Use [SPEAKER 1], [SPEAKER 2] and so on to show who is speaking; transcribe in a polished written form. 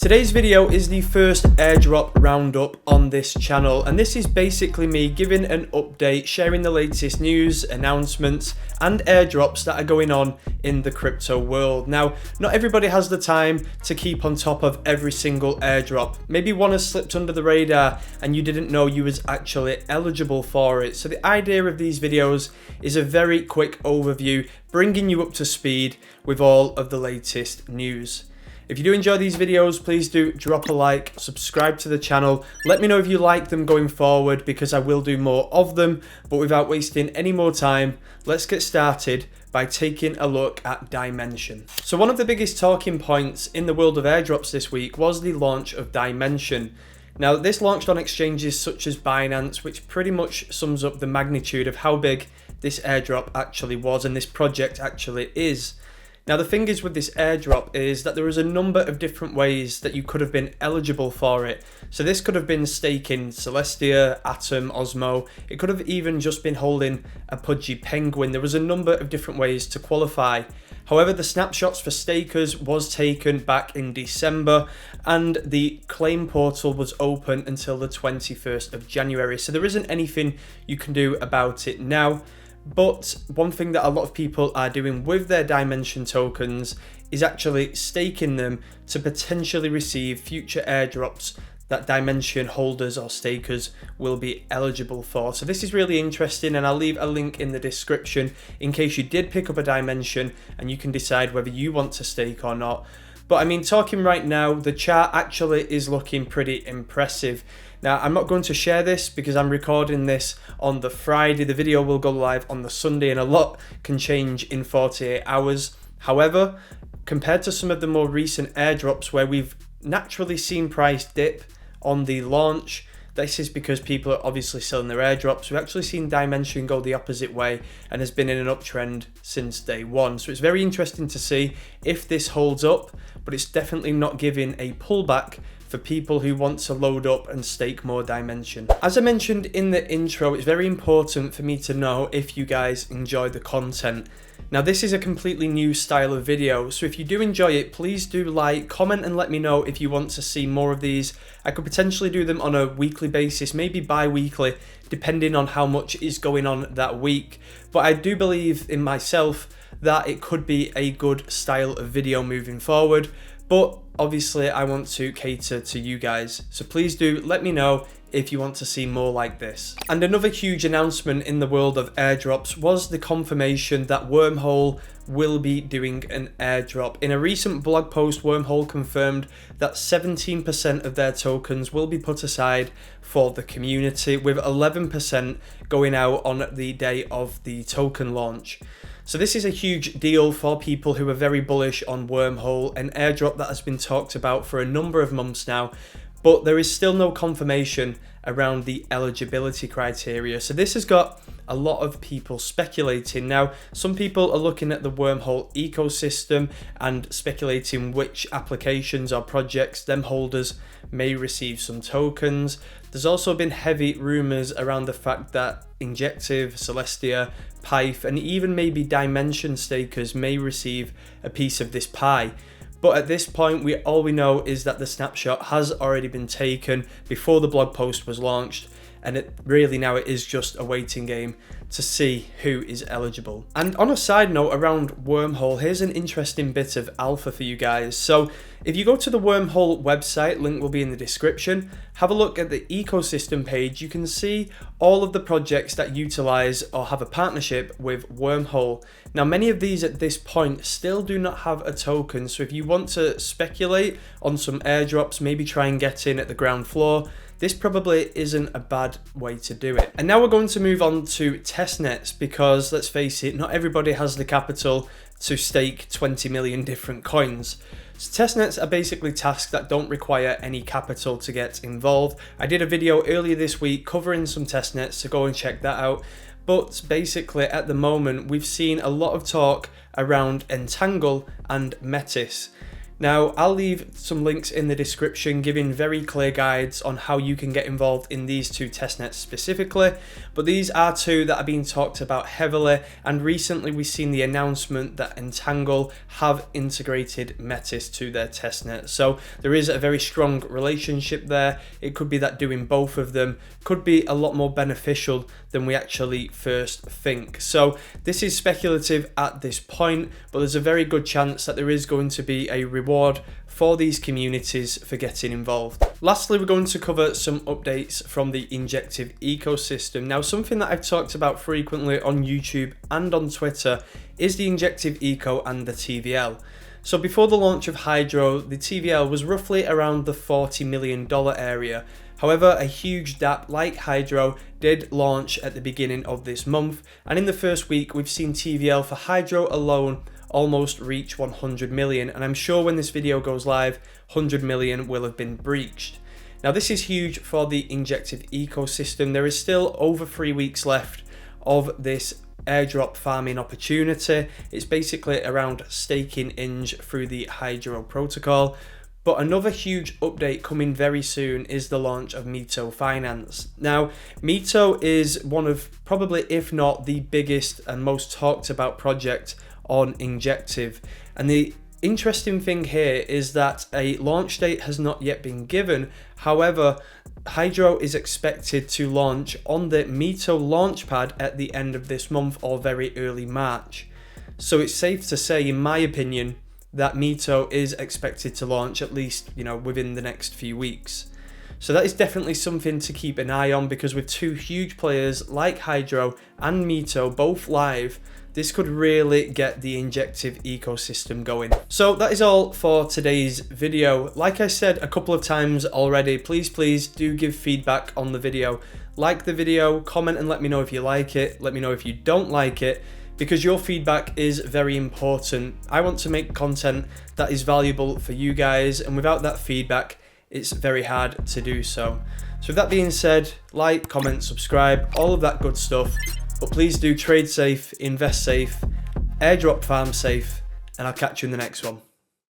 [SPEAKER 1] Today's video is the first airdrop roundup on this channel, and this is basically me giving an update, sharing the latest news, announcements and airdrops that are going on in the crypto world. Now, not everybody has the time to keep on top of every single airdrop. Maybe one has slipped under the radar and you didn't know you was actually eligible for it. So the idea of these videos is a very quick overview, bringing you up to speed with all of the latest news. If you do enjoy these videos, please do drop a like, subscribe to the channel. Let me know if you like them going forward, because I will do more of them. But without wasting any more time, let's get started by taking a look at Dymension. So one of the biggest talking points in the world of airdrops this week was the launch of Dymension. Now, this launched on exchanges such as Binance, which pretty much sums up the magnitude of how big this airdrop actually was and this project actually is. Now, the thing is with this airdrop is that there is a number of different ways that you could have been eligible for it. So this could have been staking Celestia, Atom, Osmo. It could have even just been holding a pudgy penguin. There was a number of different ways to qualify. However, the snapshots for stakers was taken back in December and the claim portal was open until the 21st of January. So there isn't anything you can do about it now. But one thing that a lot of people are doing with their Dymension tokens is actually staking them to potentially receive future airdrops that Dymension holders or stakers will be eligible for. So this is really interesting, and I'll leave a link in the description in case you did pick up a Dymension and you can decide whether you want to stake or not. But I mean, talking right now, the chart actually is looking pretty impressive. Now, I'm not going to share this because I'm recording this on the Friday. The video will go live on the Sunday and a lot can change in 48 hours. However, compared to some of the more recent airdrops where we've naturally seen price dip on the launch, this is because people are obviously selling their airdrops. We've actually seen Dymension go the opposite way and has been in an uptrend since day one. So it's very interesting to see if this holds up, but it's definitely not giving a pullback for people who want to load up and stake more Dymension. As I mentioned in the intro, it's very important for me to know if you guys enjoy the content. Now, this is a completely new style of video, so if you do enjoy it, please do like, comment and let me know if you want to see more of these. I could potentially do them on a weekly basis, maybe bi-weekly, depending on how much is going on that week. But I do believe in myself that it could be a good style of video moving forward. But obviously I want to cater to you guys, so please do let me know if you want to see more like this. And another huge announcement in the world of airdrops was the confirmation that Wormhole will be doing an airdrop. In a recent blog post, Wormhole confirmed that 17% of their tokens will be put aside for the community, with 11% going out on the day of the token launch. So this is a huge deal for people who are very bullish on Wormhole, an airdrop that has been talked about for a number of months now, but there is still no confirmation around the eligibility criteria. So this has got a lot of people speculating. Now, some people are looking at the Wormhole ecosystem and speculating which applications or projects them holders may receive some tokens. There's also been heavy rumors around the fact that Injective, Celestia, Pipe, and even maybe Dymension stakers may receive a piece of this pie. But at this point, all we know is that the snapshot has already been taken before the blog post was launched, and it is just a waiting game to see who is eligible. And on a side note around Wormhole, here's an interesting bit of alpha for you guys. So if you go to the Wormhole website, link will be in the description, have a look at the ecosystem page, you can see all of the projects that utilize or have a partnership with Wormhole. Now, many of these at this point still do not have a token, so if you want to speculate on some airdrops, maybe try and get in at the ground floor, this probably isn't a bad way to do it. And now we're going to move on to Testnets, because let's face it, not everybody has the capital to stake 20 million different coins. So Testnets are basically tasks that don't require any capital to get involved. I did a video earlier this week covering some Testnets, so go and check that out. But basically at the moment, we've seen a lot of talk around Entangle and Metis. Now, I'll leave some links in the description giving very clear guides on how you can get involved in these two testnets specifically, but these are two that are being talked about heavily, and recently we've seen the announcement that Entangle have integrated Metis to their testnet. So there is a very strong relationship there. It could be that doing both of them could be a lot more beneficial than we actually first think. So this is speculative at this point, but there's a very good chance that there is going to be a reward for these communities for getting involved. Lastly, we're going to cover some updates from the injective ecosystem. Now, something that I've talked about frequently on YouTube and on Twitter is the injective eco and the TVL. So before the launch of Hydro, the TVL was roughly around the $40 million area. However, a huge DApp like Hydro did launch at the beginning of this month, and in the first week we've seen TVL for Hydro alone almost reach 100 million, and I'm sure when this video goes live 100 million will have been breached. Now this is huge for the injective ecosystem. There is still over 3 weeks left of this airdrop farming opportunity. It's basically around staking Inj through the Hydro protocol. But another huge update coming very soon is the launch of Mito Finance. Now, Mito is one of probably, if not the biggest and most talked about project on injective. And the interesting thing here is that a launch date has not yet been given. However, Hydro is expected to launch on the Mito launchpad at the end of this month or very early March. So it's safe to say, in my opinion, that Mito is expected to launch at least, within the next few weeks. So that is definitely something to keep an eye on, because with two huge players like Hydro and Mito both live, this could really get the injective ecosystem going. So that is all for today's video. Like I said a couple of times already, please do give feedback on the video. Like the video, comment and let me know if you like it, let me know if you don't like it, because your feedback is very important. I want to make content that is valuable for you guys, and without that feedback, it's very hard to do so. So with that being said, like, comment, subscribe, all of that good stuff, but please do trade safe, invest safe, airdrop farm safe, and I'll catch you in the next one.